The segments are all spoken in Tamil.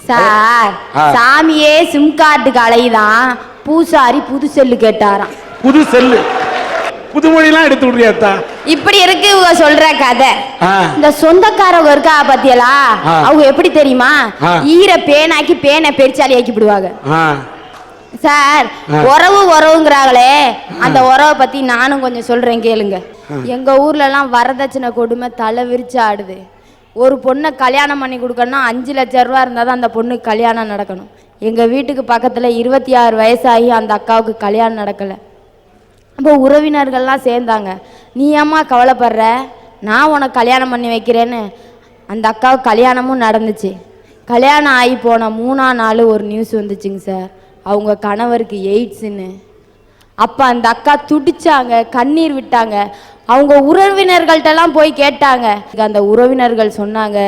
சார் சாமியே சிம் கார்டுக்கு அலையுதான், பூசாரி புது செல்லு கேட்டாராம். புது செல்லு புது மொழியெல்லாம் எடுத்து விடுறியாத்தா? இப்படி இருக்கு இவங்க சொல்ற கதை. இந்த சொந்தக்காரவங்க இருக்கா பாத்தியலா, அவங்க எப்படி தெரியுமா, ஈர பேனாக்கி பேனை பெருச்சாலி ஆக்கி விடுவாங்க. சார் உறவு உறவுங்கிறாங்களே, அந்த உறவை பத்தி நானும் கொஞ்சம் சொல்றேன் கேளுங்க. எங்க ஊர்ல எல்லாம் வரதட்சணை கொடுமை தலை விரிச்சு ஆடுது. ஒரு பொண்ணை கல்யாணம் பண்ணி கொடுக்கணும்னா 5 லட்சம் ரூபா இருந்தால் தான் அந்த பொண்ணுக்கு கல்யாணம் நடக்கணும். எங்கள் வீட்டுக்கு பக்கத்தில் 26 வயசாகி அந்த அக்காவுக்கு கல்யாணம் நடக்கலை. அப்போ உறவினர்கள்லாம் சேர்ந்தாங்க, நீ ஏம்மா கவலைப்படுற, நான் உனக்கு கல்யாணம் பண்ணி வைக்கிறேன்னு. அந்த அக்காவுக்கு கல்யாணமும் நடந்துச்சு. கல்யாணம் ஆகி போன 3ஆம் நாள் ஒரு நியூஸ் வந்துச்சுங்க சார், அவங்க கணவருக்கு எய்ட்ஸுன்னு. அப்போ அந்த அக்கா துடிச்சாங்க, கண்ணீர் விட்டாங்க. அவங்க உறவினர்கள்ட்டெல்லாம் போய் கேட்டாங்க. அந்த உறவினர்கள் சொன்னாங்க,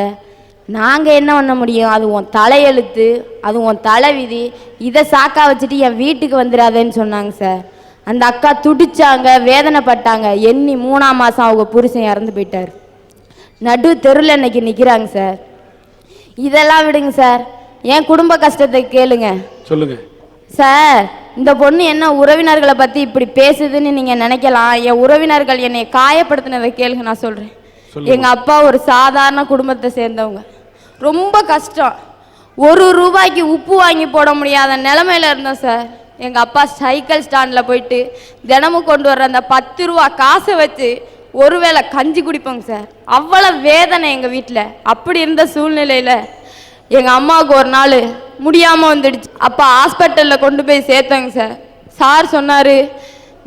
நாங்கள் என்ன பண்ண முடியும், அது உன் தலையெழுத்து, அது உன் தலைவிதி, இதை சாக்கா வச்சுட்டு என் வீட்டுக்கு வந்துடாதேன்னு சொன்னாங்க சார். அந்த அக்கா துடிச்சாங்க, வேதனைப்பட்டாங்க. எண்ணி 3ஆம் மாதம் அவங்க புருஷன் இறந்து போயிட்டார். நடு தெருவில் இன்னைக்கு நிற்கிறாங்க சார். இதெல்லாம் விடுங்க சார், என் குடும்ப கஷ்டத்தை கேளுங்க. சொல்லுங்க சார். இந்த பொண்ணு என்ன உறவினர்களை பற்றி இப்படி பேசுதுன்னு நீங்கள் நினைக்கலாம். என் உறவினர்கள் என்னை காயப்படுத்தினதை கேளுங்க, நான் சொல்கிறேன். எங்கள் அப்பா ஒரு சாதாரண குடும்பத்தை சேர்ந்தவங்க, ரொம்ப கஷ்டம். 1 ரூபாய்க்கு உப்பு வாங்கி போட முடியாத நிலமையில இருந்தோம் சார். எங்கள் அப்பா சைக்கிள் ஸ்டாண்டில் போயிட்டு தினமும் கொண்டு வர்ற அந்த 10 ரூபா காசை வச்சு ஒருவேளை கஞ்சி குடிப்போங்க சார். அவ்வளோ வேதனை எங்கள் வீட்டில். அப்படி இருந்த சூழ்நிலையில் எங்கள் அம்மாவுக்கு ஒரு நாள் முடியாமல் வந்துடுச்சு. அப்போ ஹாஸ்பிட்டலில் கொண்டு போய் சேர்த்தோங்க சார். சார் சொன்னார்,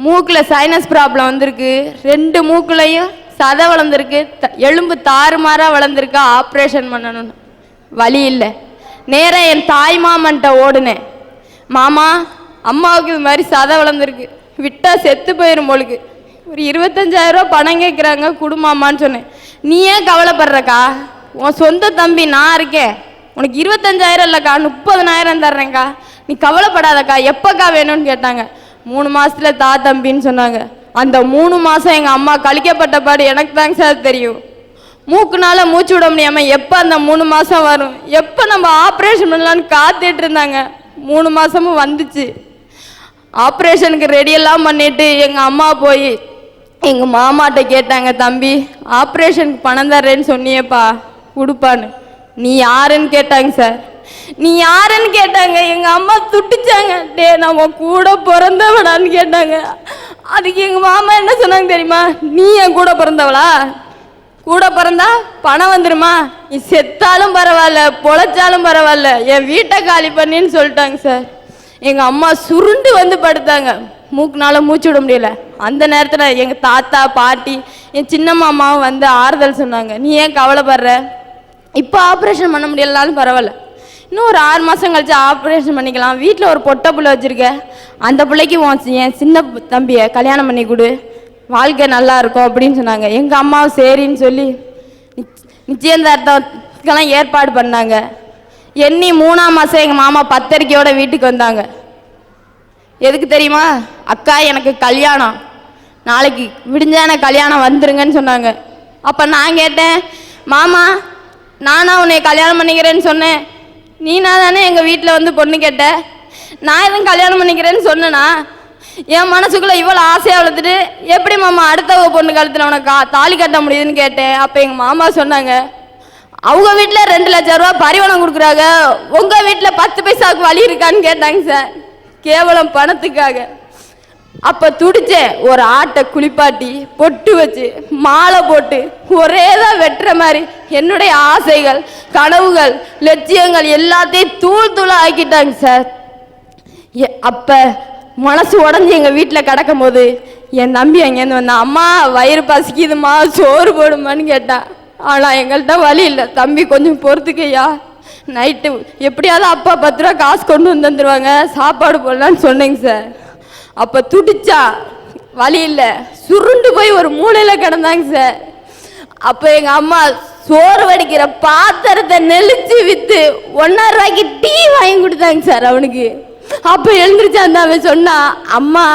மூக்கில் சைனஸ் ப்ராப்ளம் வந்திருக்கு, 2 மூக்குலையும் சதை வளர்ந்துருக்கு, எலும்பு தாறுமாறாக வளர்ந்துருக்கா, ஆப்ரேஷன் பண்ணணும்னு. வழி இல்லை. நேராக என் தாய் மாமன்ட்ட ஓடுனேன். மாமா, அம்மாவுக்கு இது மாதிரி சதை வளர்ந்துருக்கு, விட்டால் செத்து போயிடும் போலுக்கு, ஒரு 25,000 ரூபா பணம் கேட்குறாங்க, குடும்பமான்னு சொன்னேன். நீ ஏன் கவலைப்படுறக்கா, உன் சொந்த தம்பி நான் இருக்கேன், உனக்கு 25,000 இல்லைக்கா 30,000 தர்றேங்க்கா, நீ கவலைப்படாதக்கா, எப்போக்கா வேணும்னு கேட்டாங்க. 3 மாதத்தில் தா தம்பின்னு சொன்னாங்க. அந்த 3 மாதம் எங்கள் அம்மா கழிக்கப்பட்ட பாடு எனக்கு தாங்க சார் தெரியும். மூக்குனால மூச்சு விட முடியாமல் எப்போ அந்த 3 மாதம் வரும், எப்போ நம்ம ஆப்ரேஷன் பண்ணலான்னு காத்துட்டு இருந்தாங்க. 3 மாதமும் வந்துச்சு. ஆப்ரேஷனுக்கு ரெடியெல்லாம் பண்ணிட்டு எங்கள் அம்மா போய் எங்கள் மாமாட்ட கேட்டாங்க, தம்பி ஆப்ரேஷனுக்கு பணம் தர்றேன்னு சொன்னியேப்பா, கொடுப்பான்னு. நீ யாருன்னு கேட்டாங்க சார். நீ யாருன்னு கேட்டாங்க. எங்கள் அம்மா துட்டிச்சாங்க. டே நம்ம கூட பிறந்தவடான்னு கேட்டாங்க. அதுக்கு எங்கள் மாமா என்ன சொன்னாங்க தெரியுமா, நீ என் கூட பிறந்தவளா, கூட பிறந்தா பணம் வந்துடுமா, நீ செத்தாலும் பரவாயில்ல பொழைச்சாலும் பரவாயில்ல, என் வீட்டை காலி பண்ணின்னு சொல்லிட்டாங்க சார். எங்கள் அம்மா சுருண்டு வந்து படுத்தாங்க, மூக்குனால மூச்சு விட முடியல. அந்த நேரத்தில் எங்கள் தாத்தா பாட்டி என் சின்ன மாமாவும் வந்து ஆறுதல் சொன்னாங்க. நீ ஏன் கவலைப்படுற, இப்போ ஆப்ரேஷன் பண்ண முடியலனாலும் பரவாயில்ல, இன்னும் ஒரு 6 மாதம் கழிச்சு ஆப்ரேஷன் பண்ணிக்கலாம், வீட்டில் ஒரு பொட்டை பிள்ளை வச்சுருக்க, அந்த பிள்ளைக்கு என் சின்ன தம்பியை கல்யாணம் பண்ணி கொடு, வாழ்க்கை நல்லா இருக்கும் அப்படின்னு சொன்னாங்க. எங்கள் அம்மாவும் சரின்னு சொல்லி நிச்சயதார்த்தத்துக்கெல்லாம் ஏற்பாடு பண்ணாங்க. எண்ணி 3ஆம் மாதம் எங்கள் மாமா பத்திரிக்கையோட வீட்டுக்கு வந்தாங்க. எதுக்கு தெரியுமா, அக்கா எனக்கு கல்யாணம், நாளைக்கு விடிஞ்சான கல்யாணம் வந்துருங்கன்னு சொன்னாங்க. அப்போ நான் கேட்டேன், மாமா நானா உன்னை கல்யாணம் பண்ணிக்கிறேன்னு சொன்னேன், நீனா தானே எங்கள் வீட்டில் வந்து பொண்ணு கேட்ட, நான் எதுவும் கல்யாணம் பண்ணிக்கிறேன்னு சொன்னேன்னா, என் மனசுக்குள்ளே இவ்வளோ ஆசையாக வளர்த்துட்டு எப்படி மாமா அடுத்த பொண்ணு காலத்தில் உனக்கு தாலி கட்ட முடியுதுன்னு கேட்டேன். அப்போ எங்கள் மாமா சொன்னாங்க, அவங்க வீட்டில் 2 லட்சம் ரூபா பரிவனம் கொடுக்குறாங்க, உங்கள் வீட்டில் 10 பைசாவுக்கு வழி இருக்கான்னு கேட்டாங்க சார், கேவலம் பணத்துக்காக. அப்போ துடிச்சேன். ஒரு ஆட்டை குளிப்பாட்டி பொட்டு வச்சு மாலை போட்டு ஒரே தான் வெட்டுற மாதிரி என்னுடைய ஆசைகள் கனவுகள் லட்சியங்கள் எல்லாத்தையும் தூள் தூளாக ஆக்கிட்டாங்க சார். அப்போ மனசு உடஞ்சி எங்கள் வீட்டில் கிடக்கும் போது என் தம்பி அங்கேருந்து வந்தான். அம்மா வயிறு பசிக்குதுமா, சோறு போடுமான்னு கேட்டான். ஆனால் எங்கள்கிட்ட வழி இல்லை, தம்பி கொஞ்சம் பொறுத்துக்கையா, நைட்டு எப்படியாவது அப்பா 10 ரூபா காசு கொண்டு வந்து வந்துடுவாங்க, சாப்பாடு போடலான்னு சொன்னேங்க சார். அப்போ துடிச்சா, வழி இல்லை, சுருண்டு போய் ஒரு மூலையில் கிடந்தாங்க சார். அப்போ எங்கள் அம்மா சோறு வடிக்கிற பாத்திரத்தை நெளிச்சு விற்று 1.5 ரூபாய்க்கு டீ வாங்கி கொடுத்தாங்க சார் அவனுக்கு. அப்போ எழுந்திரிச்சு அந்த அவன் சொன்னா, அம்மா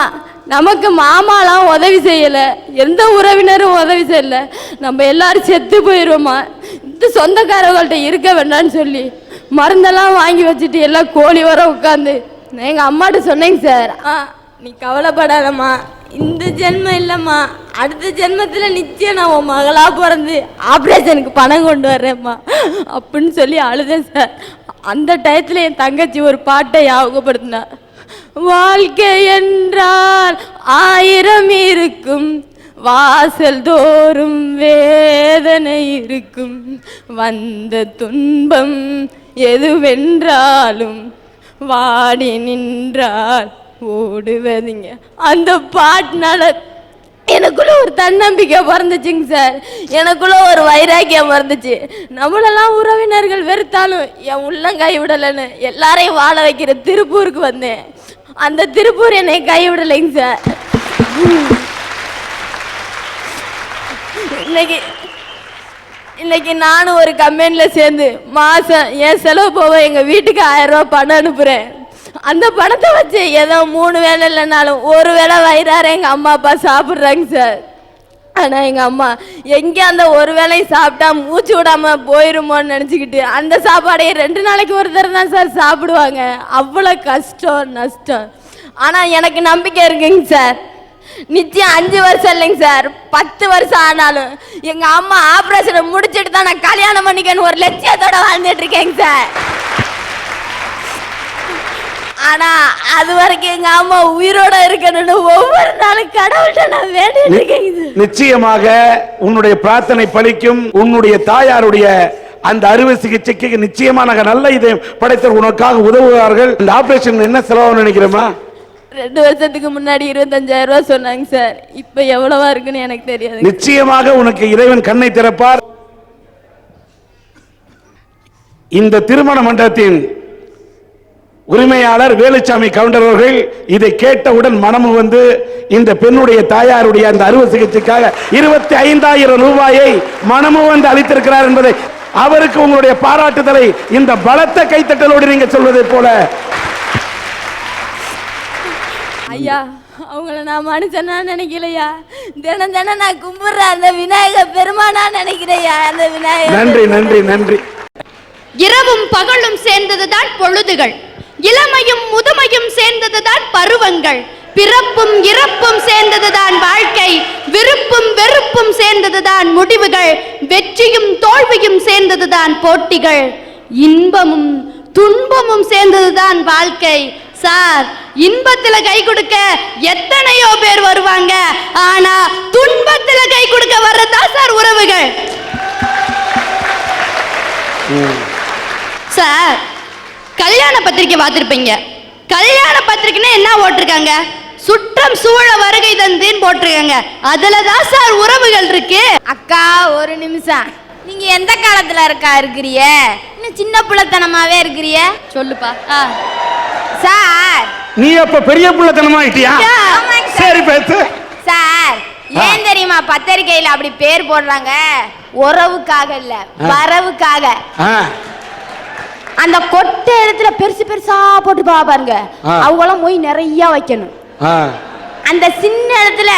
நமக்கு மாமாலாம் உதவி செய்யலை, எந்த உறவினரும் உதவி செய்யலை, நம்ம எல்லாரும் செத்து போயிடுவோமா, இந்த சொந்தக்காரங்கள்ட்ட இருக்க வேண்டாம்னு சொல்லி மருந்தெல்லாம் வாங்கி வச்சுட்டு எல்லாம் கோழி வர உட்காந்து எங்கள் அம்மாட்ட சொன்னேங்க சார். நீ கவலைப்படாதம்மா, இந்த ஜென்மம் இல்லைம்மா, அடுத்த ஜென்மத்தில் நிச்சயம் நான் உன் மகளாக பிறந்து ஆப்ரேஷனுக்கு பணம் கொண்டு வர்றேம்மா அப்படின்னு சொல்லி அழுதேன் சார். அந்த டயத்தில் என் தங்கச்சி ஒரு பாட்டை ஞாபகப்படுத்தினா, வாழ்க்கை என்றால் 1000 இருக்கும், வாசல் தோறும் வேதனை இருக்கும், வந்த துன்பம் எதுவென்றாலும் வாடி நின்றால் ஓடுவதுங்க. அந்த பாட்டுனால எனக்குள்ள ஒரு தன்னம்பிக்கை பிறந்துச்சுங்க சார். எனக்குள்ள ஒரு வைராக்கியம் பிறந்துச்சு. நம்மளெல்லாம் உறவினர்கள் வெறுத்தாலும் என் உள்ளம் கைவிடலைன்னு எல்லாரையும் வாழ வைக்கிற திருப்பூருக்கு வந்தேன். அந்த திருப்பூர் என்னை கைவிடலைங்க சார். இன்னைக்கு நானும் ஒரு கம்பெனியில் சேர்ந்து மாதம் என் செலவு போக எங்கள் வீட்டுக்கு 1000 ரூபா பணம் அனுப்புகிறேன். அந்த பணத்தை வச்சு ஏதோ 3 வேளை இல்லைனாலும் ஒரு வேளை வயிறார எங்கள் அம்மா அப்பா சாப்பிட்றாங்க சார். ஆனால் எங்கள் அம்மா எங்கே அந்த ஒரு வேளையும் சாப்பிட்டா மூச்சு விடாமல் போயிருமோன்னு நினச்சிக்கிட்டு அந்த சாப்பாடையே 2 நாளைக்கு ஒரு தடவை தான் சார் சாப்பிடுவாங்க. அவ்வளோ கஷ்டம் நஷ்டம். ஆனால் எனக்கு நம்பிக்கை இருக்குங்க சார். நிச்சயம் 5 வருஷம் இல்லைங்க சார், 10 வருஷம் ஆனாலும் எங்க அம்மா ஆபரேஷனை முடிச்சிட்டு தான் நான் கல்யாணம் பண்ணிக்கன்னு ஒரு லட்சியத்தோட வாழ்ந்துட்டு இருக்கேங்க சார். ஆனா அது வரைக்கும் எங்க அம்மா உயிரோட இருக்கணும்னு ஒவ்வொரு நாளும் கடவுள்கிட்ட நான் வேண்டிட்டு இருக்கேங்க. நிச்சயமாக உன்னுடைய பிரார்த்தனை பலிக்கும். உன்னுடைய தாயாருடைய அந்த அறுவை சிகிச்சைக்கு நிச்சயமாக நல்ல இதை படைத்தவர் உனக்காக உதவுவார்கள். இந்த ஆபரேஷன் என்ன செலவு நினைக்கிறேமா? 2 வருஷத்துக்கு முன்னாடி 25,000 ரூபாய் சொன்னாங்க சார். இப்ப எவ்வளவா இருக்குன்னு எனக்கு தெரியாது. நிச்சயமாக உனக்கு இறைவன் கண்ணை திறப்பார். இந்த திருமண மண்டபத்தின் உரிமையாளர் வேலுச்சாமி கவுண்டர் அவர்கள் இதை கேட்டவுடன் மனமும் வந்து இந்த பெண்ணுடைய தாயாருடைய அந்த அறுவை சிகிச்சைக்காக 25,000 ரூபாயை மனமும் வந்து அளித்திருக்கிறார் என்பதை அவருக்கு உங்களுடைய பாராட்டுதலை இந்த பலத்த கைத்தட்டலோடு நீங்க சொல்வதை போல. ஐயா, அவங்கள நான் மனுஷனா நினைக்கலையா, தினம் தினம் நான் கும்பிடுற அந்த விநாயகர் பெருமானா நினைக்கிறையா. அந்த விநாயகர் நன்றி நன்றி நன்றி. இரவும் பகலும் சேர்ந்ததுதான் பொழுதுகள், இளமையும் முதுமையும் சேர்ந்ததுதான் பருவங்கள், பிறப்பும் இறப்பும் சேர்ந்ததுதான் வாழ்க்கை, விருப்பும் வெறுப்பும் சேர்ந்ததுதான் முடிவுகள், வெற்றியும் தோல்வியும் சேர்ந்ததுதான் போட்டிகள், இன்பமும் துன்பமும் சேர்ந்ததுதான் வாழ்க்கை. சார், இன்பத்துல கை கொடுக்க எத்தனையோ பேர் வருவாங்க, ஆனா துன்பத்துல கை கொடுக்க வர்றதா சார் உறவுகள். சார், கல்யாண பத்திரிக்கை பார்த்திருப்பீங்க. கல்யாண பத்திரிக்கைன்னா என்ன போட்டிருக்காங்க? சுற்றம் சூழ வருகை தந்தேன்னு போட்டிருக்காங்க. அதுலதான் சார் உறவுகள் இருக்கு. அக்கா ஒரு நிமிஷம், நீங்க எந்த காலத்துல இருக்கிறிய? இன்னும் சின்ன பிள்ளைத்தனமாவே இருக்கிறிய? சொல்லுப்பா. சார், நீ அப்ப பெரிய பிள்ளைத்தனமா ஆயிட்டியா? சரி பேசு சார். ஏன் தெரியுமா பத்திரிக்கையில அப்படி பேர் போடுறாங்க? உறவுக்காக இல்ல, வரவுக்காக. அந்த கொட்டை இடத்துல பெருசு பெருசா போட்டு பாருங்க, அவங்களாம் போய் நிறைய வைக்கணும். அந்த சின்ன இடத்துல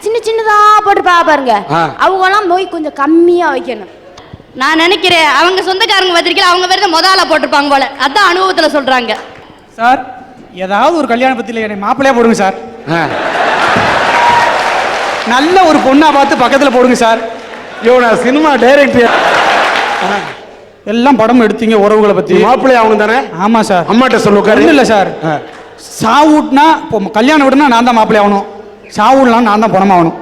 சின்ன சின்னதா போட்டு பாருங்க, அவங்களாம் போய் கொஞ்சம் கம்மியா வைக்கணும். நான் நினைக்கிறேன் அவங்க சொந்தக்காரங்க பத்திரிக்கையில் அவங்க வேற முதல்ல போட்டிருப்பாங்க போல, அதான் அனுபவத்துல சொல்றாங்க. சார், ஏதாவது ஒரு கல்யாண பத்திரிக்கை என்னை மாப்பிள்ளையா போடுங்க சார். நல்ல ஒரு பொண்ணா பார்த்து பக்கத்துல போடுங்க சார். நான் சினிமா டைரக்டர். எல்லாம் படம் எடுத்தீங்க உறவுகளை பத்தி. மாப்பிள்ளை அவங்க தானே? ஆமா சார். அம்மாட்ட சொல்லுங்க. இல்ல சார், சாவுட்னா இப்போ கல்யாணம் விடுனா நான் தான் மாப்பிள்ளை ஆகணும், சாவுடலாம் நான் தான் பணமாகணும்.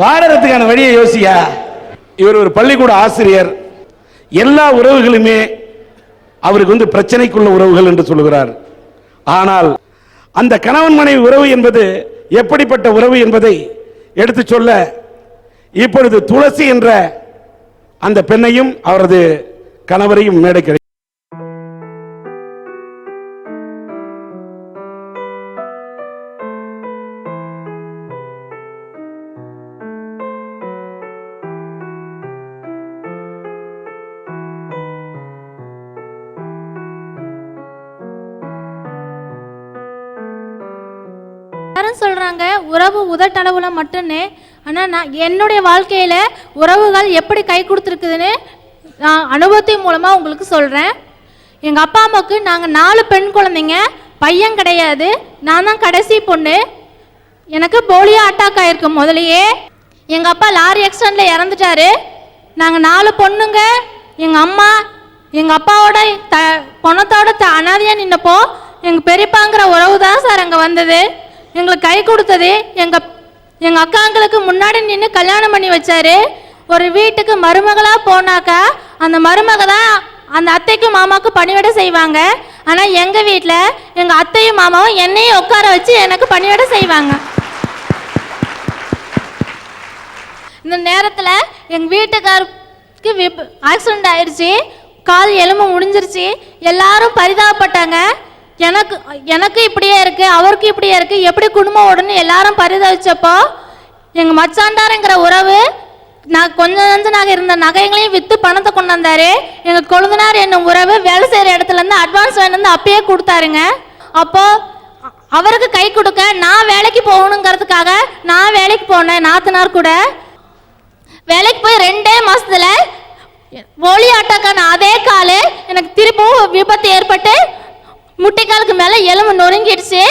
வாடறதுக்கான வழியை யோசியா. இவர் ஒரு பள்ளிக்கூட ஆசிரியர். எல்லா உறவுகளுமே அவருக்கு வந்து பிரச்சனைக்குள்ள உறவுகள் என்று சொல்லுகிறார். ஆனால் அந்த கணவன் மனைவி உறவு என்பது எப்படிப்பட்ட உறவு என்பதை எடுத்து சொல்ல இப்பொழுது துளசி என்ற அந்த பெண்ணையும் அவரது கணவரையும் மேடைக்கு சொல்றாங்க உறவு உதட்டளவுல மட்டும்னே. ஆனா நான் என்னுடைய வாழ்க்கையில உறவுகள் எப்படி கை கொடுத்துருக்குதுன்னு நான் அனுபவத்தின் மூலமாக உங்களுக்கு சொல்கிறேன். எங்கள் அப்பா அம்மாவுக்கு நாங்கள் 4 பெண் குழந்தைங்க, பையன் கிடையாது. நான் தான் கடைசி பொண்ணு. எனக்கு போலியோ அட்டாக் ஆகிருக்கு. முதலையே எங்கள் அப்பா லாரி ஆக்சிடெண்ட்டில் இறந்துட்டாரு. நாங்கள் 4 பொண்ணுங்க. எங்கள் அம்மா எங்கள் அப்பாவோட பணத்தோட அனாதையாக நின்னப்போ எங்கள் பெரியப்பாங்கிற உறவு தான் சார் அங்கே வந்தது. எங்களுக்கு கை கொடுத்தது. எங்கள் அக்காங்களுக்கு முன்னாடி நின்று கல்யாணம் பண்ணி வச்சாரு. ஒரு வீட்டுக்கு மருமகளாக போனாக்கா அந்த மருமக தான் அந்த அத்தைக்கும் மாமாவுக்கும் பணிவிடை செய்வாங்க. ஆனால் எங்கள் வீட்டில் எங்கள் அத்தையும் மாமாவும் என்னையும் உட்கார வச்சு எனக்கு பணிவிடை செய்வாங்க. இந்த நேரத்தில் எங்கள் வீட்டுக்காருக்கு ஆக்சிடெண்ட் ஆயிடுச்சு. கால் எலும்பு முடிஞ்சிருச்சு. எல்லாரும் பரிதாபப்பட்டாங்க. எனக்கு இப்படியே இருக்கு, அவருக்கு இப்படியே இருக்கு, எப்படி குடும்பம் உடனே எல்லாரும் பரிதாபிச்சப்போ எங்கள் மச்சாண்டாருங்கிற உறவு நான் கொஞ்சம் நாங்கள் இருந்த நகைகளையும் விற்று பணத்தை கொண்டு வந்தாரு. எங்கள் கொழுந்தனார் என்னும் உறவு வேலை செய்கிற இடத்துலேருந்து அட்வான்ஸ் வேணுந்து அப்பயே கொடுத்தாருங்க. அப்போது அவருக்கு கை கொடுக்க நான் வேலைக்கு போகணுங்கிறதுக்காக நான் வேலைக்கு போனேன். நாத்தனார் கூட வேலைக்கு போய் 2 மாசத்துல போலியோ அட்டாக்கான அதே காலு எனக்கு திரும்பவும் விபத்து ஏற்பட்டு முட்டைக்காலுக்கு மேலே எலும்பு நொறுங்கிடுச்சு.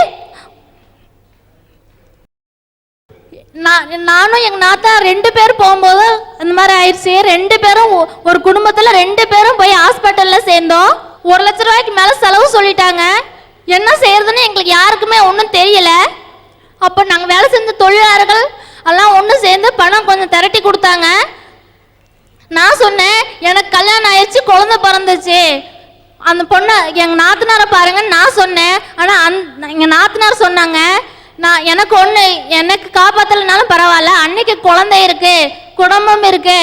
நானும் எங்கள் நாத்தா 2 பேர் போகும்போது அந்த மாதிரி ஆயிடுச்சு. 2 பேரும் ஒரு குடும்பத்தில் 2 பேரும் போய் ஹாஸ்பிட்டலில் சேர்ந்தோம். 1 லட்ச ரூபாய்க்கு மேலே செலவு சொல்லிட்டாங்க. என்ன செய்யறதுன்னு எங்களுக்கு யாருக்குமே ஒன்றும் தெரியல. அப்போ நாங்கள் வேலை செஞ்ச தொழிலாளர்கள் எல்லாம் ஒன்று சேர்ந்து பணம் கொஞ்சம் திரட்டி கொடுத்தாங்க. நான் சொன்னேன், எனக்கு கல்யாணம் ஆயிடுச்சு, குழந்தை பிறந்துச்சு, அந்த பொண்ணை எங்கள் நாத்தனாரை பாருங்கன்னு நான் சொன்னேன். ஆனால் எங்கள் நாத்தனார் சொன்னாங்க, எனக்கு காப்பாற்றலைனாலும் பரவாயில்ல, அன்னைக்கு குழந்தை இருக்கு, குடும்பம் இருக்கு,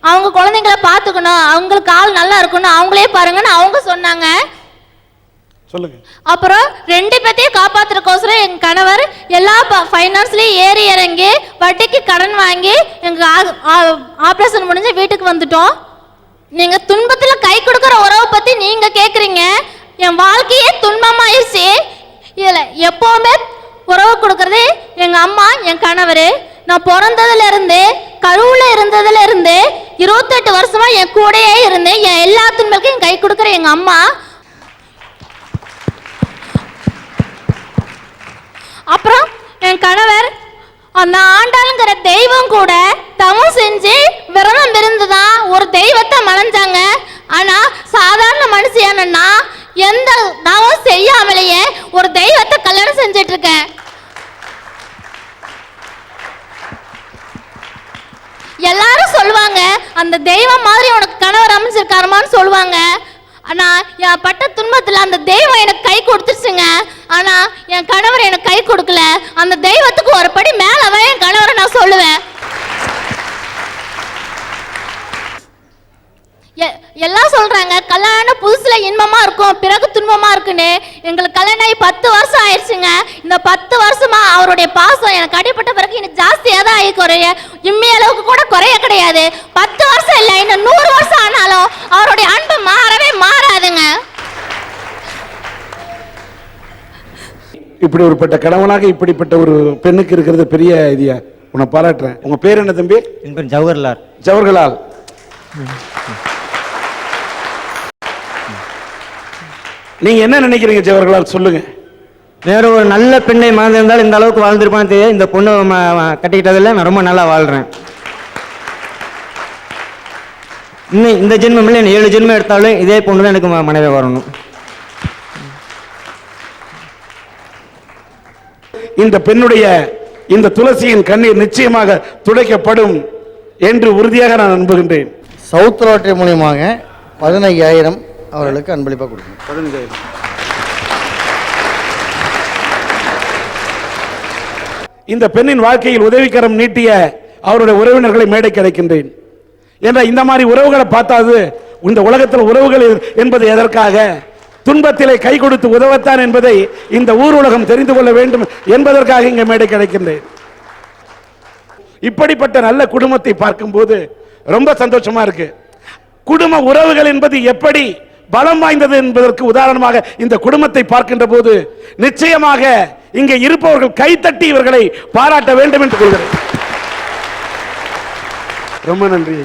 அவங்க குழந்தைங்கள பார்த்துக்கணும், அவங்களுக்கு ஆள் நல்லா இருக்கணும், அவங்களே பாருங்கன்னு அவங்க சொன்னாங்க. சொல்லுங்க. அப்புறம் 2 பேத்தையும் காப்பாத்துறதுக்கோசரம் எங்க கணவர் எல்லா ஃபைனான்ஸ்லயும் ஏறி இறங்கி வட்டிக்கு கடன் வாங்கி எங்க ஆபரேஷன் முடிஞ்சு வீட்டுக்கு வந்துட்டோம். நீங்க துன்பத்துல கை கொடுக்குற உறவை பத்தி நீங்க கேக்குறீங்க. என் வாழ்க்கையே துன்பமாயிருச்சு. இதுல எப்பவுமே உறவு கொடுக்கறது எங்க அம்மா, என் கணவர். நான் பிறந்ததுல இருந்து கருவுல இருந்ததுல இருந்து 28 வருஷமா என் கூடயே இருந்து என் எல்லா துன்பங்களுக்கும் கை கொடுக்குற எங்க அம்மா. அப்புறம் என் கணவர் அந்த ஆண்டாளுங்கிற தெய்வம் கூட தவம் செஞ்சு விரதம் இருந்துதான் ஒரு தெய்வத்தை மணஞ்சாங்க. ஆனா சாதாரண மனுஷியானா எந்த தவம் செய்யாமலேயே ஒரு தெய்வத்தை கல்யாணம் செஞ்சிட்டு இருக்கேன். எல்லாரும் சொல்லுவாங்க, அந்த தெய்வம் மாதிரி உனக்கு கணவர் அமைச்சிருக்காருமான்னு சொல்லுவாங்க. ஆனா என் பட்ட துன்பத்துல அந்த தெய்வம் எனக்கு கை கொடுத்துருச்சுங்க. ஆனா என் கணவர் எனக்கு கை கொடுக்கல. அந்த தெய்வத்துக்கு ஒரு படி மேலவே என் கணவரை நான் சொல்லுவேன். எல்லாம் சொல்றாங்க கல்யாணம் புதுசுல இன்பமா இருக்கும், பிறகு துன்பமா இருக்குன்னு. எங்களுக்கு கல்யாணம் ஆகி 10 வருஷம் ஆயிடுச்சுங்க. இந்த 10 வருஷமா அவருடைய பாசம் எனக்கு அடிப்பட்ட பிறகு எனக்கு ஜாஸ்தியா தான் ஆகி குறைய, இம்மி அளவுக்கு கூட குறைய கிடையாது. 10 வருஷம் இல்லை, இன்னும் 100 வருஷம் ஆனாலும் அவருடைய அன்பு மாறவே மாறாதுங்க. இப்படி ஒருப்பட்ட கணவனாக இப்படிப்பட்ட ஒரு பெண்ணுக்கு இருக்கிறது பெரிய ஐடியா. உன்னை பாராட்டுறேன். உங்க பேர் என்ன தம்பி? என் பேர் ஜவஹர்லால். ஜவஹர்லால். நீங்க என்ன நினைக்கிறீங்க ஜவஹர்லால், சொல்லுங்க. வேற ஒரு நல்ல பெண்ணை மறந்திருந்தால் இந்த அளவுக்கு வாழ்ந்திருப்பான்னு தெரியாது. இந்த பொண்ணை கட்டிக்கிட்டதில் நான் ரொம்ப நல்லா வாழ்றேன். இன்னும் இந்த ஜென்மம் இல்லை, 7 ஜென்மம் எடுத்தாலும் இதே பொண்ணு தான் எனக்கு மனைவி வரணும். இந்த பெண்ணுடைய இந்த துளசியின் கண்ணீர் நிச்சயமாக துடைக்கப்படும் என்று உறுதியாக நான் நம்புகின்றேன். சவுத் லாட்டரி மூலியமாக 15,000 அவர்களுக்கு அன்பளிப்பாக கொடுக்கணும். 15,000. இந்த பெண்ணின் வாழ்க்கையில் உதவிக்கரம் நீட்டிய அவருடைய உறவினர்களை மேடைக்கு அழைக்கின்றேன். என்ற இந்த மாதிரி உறவுகளை பார்த்தாது இந்த உலகத்தில் உறவுகள் என்பது எதற்காக, துன்பத்திலே கை கொடுத்து உதவத்தான் என்பதை இந்த ஊர் உலகம் தெரிந்து கொள்ள வேண்டும் என்பதற்காக இங்கே மேடைக்கு அழைக்கின்றேன். இப்படிப்பட்ட நல்ல குடும்பத்தை பார்க்கும்போது ரொம்ப சந்தோஷமா இருக்கு. குடும்ப உறவுகள் என்பது எப்படி பலம் வாய்ந்தது என்பதற்கு உதாரணமாக இந்த குடும்பத்தை பார்க்கின்ற போது நிச்சயமாக இங்கே இருப்பவர்கள் கைத்தட்டி இவர்களை பாராட்ட வேண்டும் என்று கொள்கிறேன். ரொம்ப நன்றி.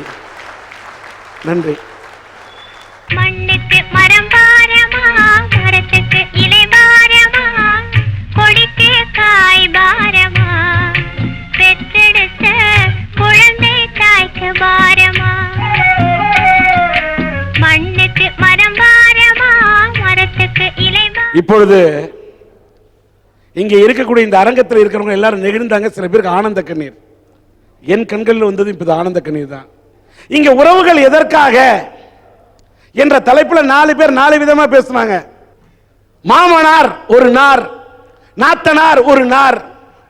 நன்றி. மண்ணுக்கு மரம் பாரமா, மரத்துக்கு இலை பாரமா, கொடிக்கு காய் பாரமா, பெற்றெடுத்த குழந்தை தாய்க்கு பாரமா. மண்ணுக்கு மரம் பாரமா, மரத்துக்கு இலை இப்பொழுது இங்க இருக்கக்கூடிய இந்த அரங்கத்தில் இருக்கிறவங்க எல்லாரும் நெகிழ்ந்தாங்க. சில பேருக்கு ஆனந்த கண்ணீர். என் கண்களில் வந்தது இப்ப ஆனந்த கண்ணீர் தான். இங்க உறவுகள் எதற்காக என்ற தலைப்பில் 4 பேர் 4 விதமா பேசினாங்க. மாமனார் ஒரு நார், நாத்தனார் ஒரு நார்,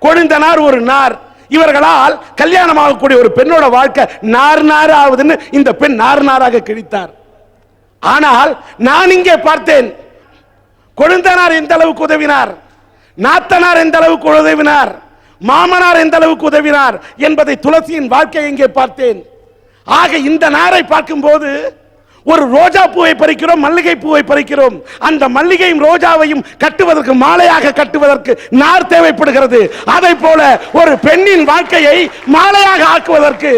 கொழுந்தனார் ஒரு நார். இவர்களால் கல்யாணமாகக்கூடிய ஒரு பெண்ணோட வாழ்க்கை நார் நார் ஆகுதுன்னு இந்த பெண் நார் நாராக கிழித்தார். ஆனால் நான் இங்கே பார்த்தேன், கொழுந்தனார் எந்த அளவுக்கு உதவினார், நாத்தனார் எந்த அளவுக்கு உதவினார், மாமனார் எந்த அளவுக்கு உதவினார் என்பதை துளசியின் வாழ்க்கையை இங்கே பார்த்தேன். ஆக இந்த நாரை பார்க்கும்போது ஒரு ரோஜா பூவை பறிக்கிறோம், மல்லிகை பூவை பறிக்கிறோம். அந்த மல்லிகையும் ரோஜாவையும் கட்டுவதற்கு, மாலையாக கட்டுவதற்கு நார் தேவைப்படுகிறது. அதை போல ஒரு பெண்ணின் வாழ்க்கையை மாலையாக ஆக்குவதற்கு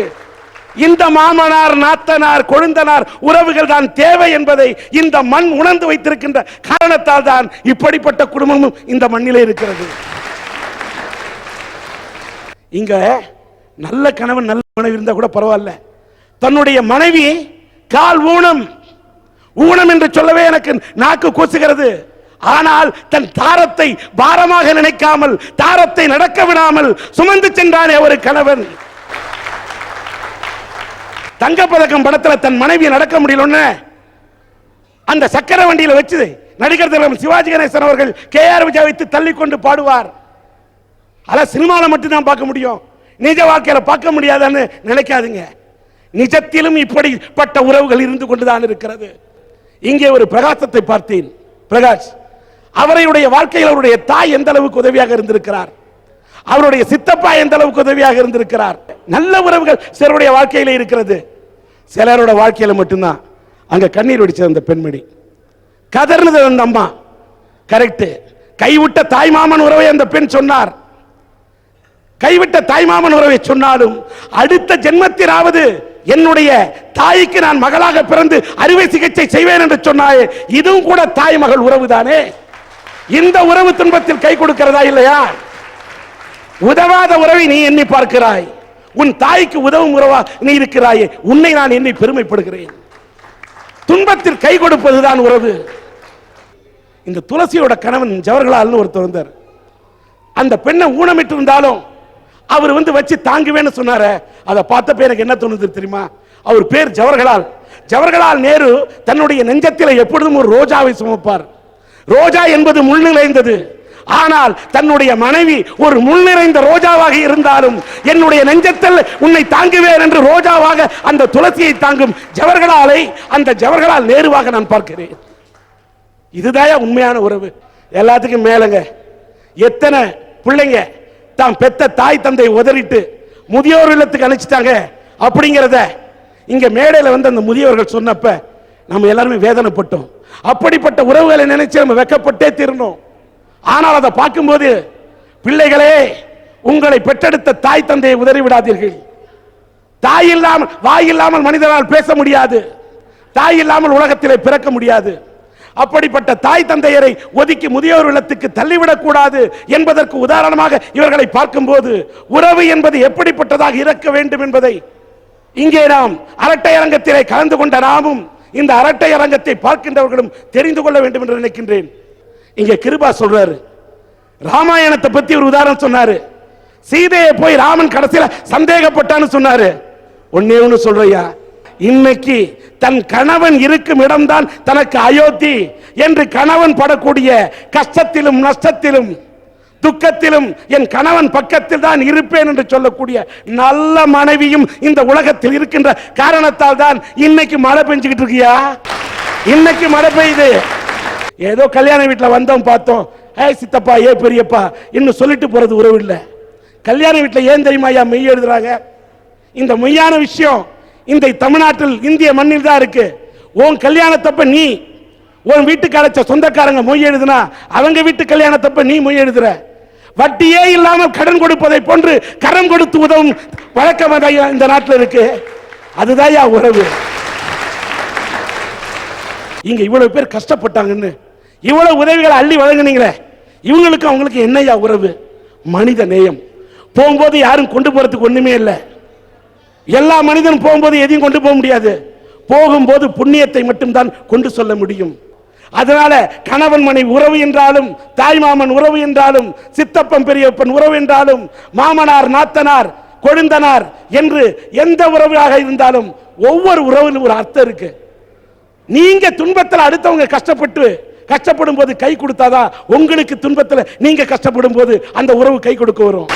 இந்த மாமனார், நாத்தனார், கொழுந்தனார் உறவுகள் தான் தேவை என்பதை இந்த மண் உணர்ந்து வைத்திருக்கின்ற காரணத்தால் தான் இப்படிப்பட்ட குடும்பமும் இந்த மண்ணிலே இருக்கிறது. இங்க நல்ல கணவன் நல்ல மனைவி இருந்தா கூட பரவாயில்ல, தன்னுடைய மனைவி கால் ஊனம், ஊனம் என்று சொல்லவே எனக்கு நாக்கு கூசுகிறது. ஆனால் தன் தாரத்தை பாரமாக நினைக்காமல், தாரத்தை நடக்க விடாமல் சுமந்து சென்றானே ஒரு கணவன். தங்கப்பதக்கம் படத்துல தன் மனைவியை நடக்க முடியலன்னு அந்த சக்கர வண்டியில வச்சு நடிகர் திலகம் சிவாஜி கணேசன் அவர்கள் KR விஜய் வைத்து தள்ளி கொண்டு பாடுவார். அத சினிமால மட்டும் தான் பார்க்க முடியும், நிஜ வாழ்க்கையில பார்க்க முடியாதுன்னு நினைக்காதீங்க. நிஜத்திலும் இப்படிப்பட்ட உறவுகள் இருந்து கொண்டுதான் இருக்கிறது. இங்கே ஒரு பிரகாசத்தை பார்த்தேன். பிரகாஷ் அவருடைய வாழ்க்கையில் அவருடைய தாய் எந்த அளவுக்கு உதவியாக இருந்திருக்கிறார், அவருடைய சித்தப்பா எந்த அளவுக்கு உதவியாக இருந்திருக்கிறார். நல்ல உறவுகள் சிலருடைய வாழ்க்கையில இருக்கிறது. சிலரோட வாழ்க்கையில மட்டும்தான் அங்க கண்ணீர் வடிச்சது அந்த பெண்மணி, கதர்னது அந்த அம்மா. கரெக்ட். கைவிட்ட தாய்மாமன் உறவை அந்த பெண் சொன்னார். கைவிட்ட தாய்மாமன் உறவை சொன்னாலும் அடுத்த ஜென்மத்திலாவது என்னுடைய தாய்க்கு நான் மகளாக பிறந்து அறுவை சிகிச்சை செய்வேன் என்று சொன்னாயே, இதுவும் கூட தாய் மகள் உறவு தானே. இந்த உறவு துன்பத்தில் கை கொடுக்கிறதா இல்லையா? உதவாத உறவை நீ எண்ணி பார்க்கிறாய், உன் தாய்க்கு உதவும் உறவா நீ இருக்கிறாயே, உன்னை நான் எண்ணி பெருமைப்படுகிறேன். துன்பத்தில் கை கொடுப்பதுதான் உறவு. இந்த துளசியோட கணவன் ஜவஹர்லால்னு ஒருத்தர் வந்தார். அந்த பெண்ணை ஊனமிட்டு இருந்தாலும் அவர் வச்சு தாங்குவேன்னு சொன்னாரு. அதை பார்த்தப்ப எனக்கு என்ன தோணுது தெரியுமா? அவர் பேர் ஜவஹர்லால். ஜவஹர்லால் நேரு தன்னுடைய நெஞ்சத்தில் எப்பொழுதும் ஒரு ரோஜாவை சுமப்பார். ரோஜா என்பது முள் நிறைந்தது. ஆனால் தன்னுடைய மனைவி ஒரு முள் நிறைந்த ரோஜாவாக இருந்தாலும் என்னுடைய நெஞ்சத்தில் உன்னை தாங்குவேன் என்று ரோஜாவாக அந்த துளசியை தாங்கும் ஜவஹர்லாலை அந்த ஜவஹர்லால் நேருவாக நான் பார்க்கிறேன். இதுதான் உண்மையான உறவு. எல்லாத்துக்கும் மேலங்க எத்தனை பிள்ளைங்க தான் பெத்த தாய் தந்தை உதறிட்டு முதியோர் இல்லத்துக்கு அனுப்பிச்சிட்டாங்க அப்படிங்கிறத இங்க மேடையில் அந்த முதியோர்கள் சொன்னப்ப நம்ம எல்லாருமே வேதனைப்பட்டோம். அப்படிப்பட்ட உறவுகளை நினைச்சு நம்ம வெக்கப்பட்டே தீரணும். ஆனால் அதை பார்க்கும்போது பிள்ளைகளே, உங்களை பெற்றெடுத்த தாய் தந்தையை உதறி விடாதீர்கள். தாய் இல்லாமல், வாய் இல்லாமல் மனிதனால் பேச முடியாது, தாய் இல்லாமல் உலகத்திலே பிறக்க முடியாது. அப்படிப்பட்ட தாய் தந்தையரை ஒதுக்கி முதியோர் இல்லத்துக்கு தள்ளிவிடக் கூடாது என்பதற்கு உதாரணமாக இவர்களை பார்க்கும்போது உறவு என்பது எப்படிப்பட்டதாக இருக்க வேண்டும் என்பதை இங்கே நாம் அரட்டை அரங்கத்திலே கலந்து கொண்ட நாமும் இந்த அரட்டை அரங்கத்தை பார்க்கின்றவர்களும் தெரிந்து கொள்ள வேண்டும் என்று நினைக்கின்றேன். இங்க கிருபா சொல்றாரு, ராமாயணத்தை பத்தி ஒரு உதாரணம் சொன்னாரு. சீதையை போய் ராமன் கடைசியில சந்தேகப்பட்டான்னு சொன்னாரு. ஒன்னே ஒன்னு சொல்றையா, இன்னைக்கு தன் கணவன் இருக்கும் இடம்தான் தனக்கு அயோத்தி என்று கணவன் படக்கூடிய கஷ்டத்திலும் நஷ்டத்திலும் துக்கத்திலும் என் கணவன் பக்கத்தில் தான் இருப்பேன் என்று சொல்லக்கூடிய நல்ல மனைவியும் இந்த உலகத்தில் இருக்கின்ற காரணத்தால் தான் இன்னைக்கு மழை பெஞ்சுக்கிட்டு இருக்கியா. இன்னைக்கு மழை பெய்யுது. ஏதோ கல்யாண வீட்டில் வந்தோம் பார்த்தோம், சித்தப்பா ஏ பெரியப்பா இன்னும் சொல்லிட்டு போறது உறவு இல்லை. கல்யாண வீட்டில் ஏன் தெரியுமா ஐயா மெய் எழுதுறாங்க? இந்த மெய்யான விஷயம் இந்த தமிழ்நாட்டில் இந்திய மண்ணில் தான் இருக்கு. உன் கல்யாணத்தப்ப நீ உன் வீட்டுக்கு அழைச்ச சொந்தக்காரங்க மொய் எழுதுனா அவங்க வீட்டு கல்யாணத்தப்ப நீ மொய் எழுதுற. வட்டியே இல்லாமல் கடன் கொடுப்பதை போன்று கரம் கொடுத்து உதவும் வழக்கம் இந்த நாட்டில் இருக்கு. அதுதான் உறவு. இங்க இவ்வளவு பேர் கஷ்டப்பட்டாங்கன்னு இவ்வளவு உதவிகளை அள்ளி வழங்குனீங்களே, இவங்களுக்கு அவங்களுக்கு என்னையா உறவு? மனித நேயம். போகும்போது யாரும் கொண்டு போறதுக்கு ஒண்ணுமே இல்லை. எல்லா மனிதனும் போகும்போது எதையும் கொண்டு போக முடியாது. போகும்போது புண்ணியத்தை மட்டும்தான் கொண்டு சொல்ல முடியும். அதனால கணவன் மனைவி உறவு என்றாலும், தாய் மாமன் உறவு என்றாலும், சித்தப்பன் பெரியப்பன் உறவு என்றாலும், மாமனார் நாத்தனார் கொழுந்தனார் என்று எந்த உறவாக இருந்தாலும் ஒவ்வொரு உறவிலும் ஒரு அர்த்தம் இருக்கு. நீங்க துன்பத்தில் அடுத்தவங்க கஷ்டப்படும் போது கை கொடுத்தாதான் உங்களுக்கு துன்பத்தில் நீங்க கஷ்டப்படும் போது அந்த உறவு கை கொடுக்க வரும்.